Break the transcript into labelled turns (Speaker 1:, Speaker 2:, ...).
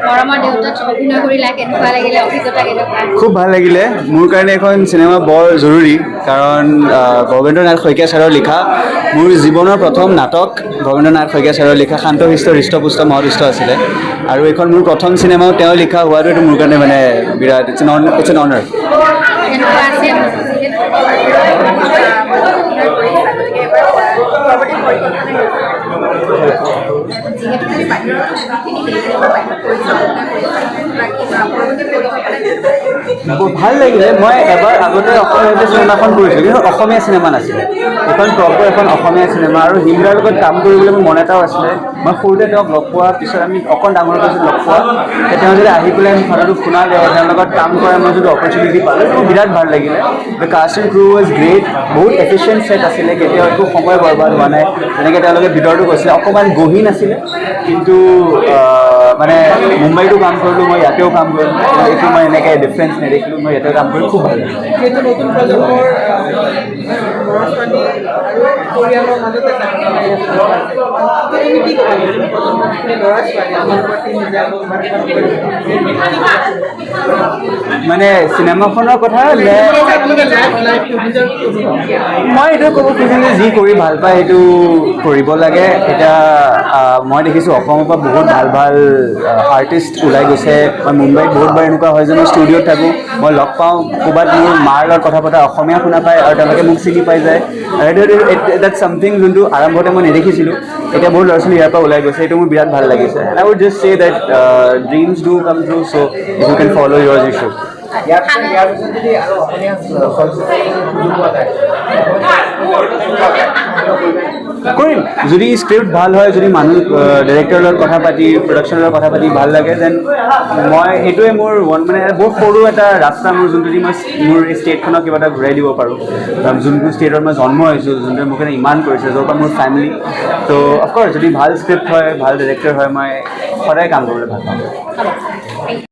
Speaker 1: মৰমৰ দেউতাক অভিনয় কৰিলা, কেনেকুৱা লাগিলে, অভিজ্ঞতা কেনেকুৱা?
Speaker 2: খুব ভাল লাগিলে। মোৰ কাৰণে এখন চিনেমা বৰ জৰুৰী, কাৰণ ভৱেন্দ্ৰ নাথ শইকীয়া ছাৰৰ লিখা মোৰ জীৱনৰ প্ৰথম নাটক। ভৱেন্দ্ৰ নাথ শইকীয়া ছাৰৰ লিখা শান্তশিষ্ট হৃষ্টপুষ্ট মহাদুষ্ট আছিলে, আৰু এইখন মোৰ প্ৰথম চিনেমাও তেওঁ লিখা হোৱাটো এইটো মোৰ কাৰণে মানে বিৰাট ইটছ এন অনাৰ।
Speaker 1: কেনেকুৱা আছে?
Speaker 2: ভাল লাগিলে। মই এবাৰ আগতে অসমীয়া চিনেমাখন কৰিছিলোঁ, কিন্তু অসমীয়া চিনেমা নাছিলে। এইখন প্ৰপাৰ এখন অসমীয়া চিনেমা, আৰু হিমৰাৰ লগত কাম কৰিবলৈ মোৰ মন এটাও আছিলে। মই সৰুতে তেওঁক লগ পোৱাৰ পিছত আমি অকণ ডাঙৰ পাছত লগ পোৱা, তেওঁ যদি আহি পেলাই আমি কথাটো শুনালে, তেওঁৰ লগত কাম কৰাৰ মই যদি অপৰচুনিটি পালোঁ, মোৰ বিৰাট ভাল লাগিলে। The caste and crew was great, বহুত এফিচিয়েণ্ট ছেট আছিলে, কেতিয়াও একো সময় বৰবাদ হোৱা নাই। যেনেকৈ তেওঁলোকে ভিতৰতো কৈছিলে, অকণমান গহীন আছিলে, কিন্তু মানে মুম্বাইতো কাম কৰিলোঁ, মই ইয়াতেও কাম কৰিলোঁ, এইটো মই এনেকৈ ডিফাৰেঞ্চ নেদেখিলোঁ। মই ইয়াতে কাম কৰি খুব ভাল লাগিলে।
Speaker 3: যিহেতু নতুন প্ৰজন্মৰ ল'ৰা ছোৱালী আৰু পৰিয়ালৰ মাজতে তুমি কি ক'বা? নতুন প্ৰজন্মৰ যিখিনি ল'ৰা ছোৱালী আমাৰ প্ৰতি
Speaker 2: মানে চিনেমাখনৰ কথা মই এইটো ক'ব খুজিম যে যি কৰি ভাল পায় সেইটো কৰিব লাগে। এতিয়া মই দেখিছোঁ অসমৰ পৰা বহুত ভাল ভাল আৰ্টিষ্ট ওলাই গৈছে। মই মুম্বাইত বহুতবাৰ এনেকুৱা হয় যে মই ষ্টুডিঅ'ত থাকোঁ, মই লগ পাওঁ, ক'ৰবাত মোৰ মাৰ লগত কথা পতা অসমীয়া শুনা পায়, আৰু তেওঁলোকে মোক চিনি পাই যায়। দেটছ ছামথিং যোনটো আৰম্ভতে মই নেদেখিছিলোঁ, এতিয়া বহুত ল'ৰা ছোৱালী ইয়াৰ পৰা ওলাই গৈছে। এইটো মোৰ বিৰাট ভাল লাগিছে। I would just say that dreams do come true, so' you can follow' yours you should.
Speaker 3: ইয়াৰ পিছত যদি আৰু অসমীয়া
Speaker 2: কৰিম। যদি স্ক্ৰিপ্ট ভাল হয়, যদি মানুহ ডাইৰেক্টৰৰ লগত কথা পাতি, প্ৰডাকশ্যনৰ লগত কথা পাতি ভাল লাগে, দেন মই সেইটোৱে মোৰ মানে বহুত সৰু এটা ৰাস্তা মোৰ, যোনটোদি মই মোৰ এই ষ্টেটখনক কিবা এটা ঘূৰাই দিব পাৰোঁ। যোনটো ষ্টেটত মই জন্ম হৈছোঁ, যোনটোৱে মোক এটা ইমান কৰিছে, য'ৰ পৰা মোৰ ফেমিলি। ত' অফক'ৰ্ছ যদি ভাল স্ক্ৰিপ্ট হয়, ভাল ডাইৰেক্টৰ হয়, মই সদায় কাম কৰিবলৈ ভাল পাওঁ।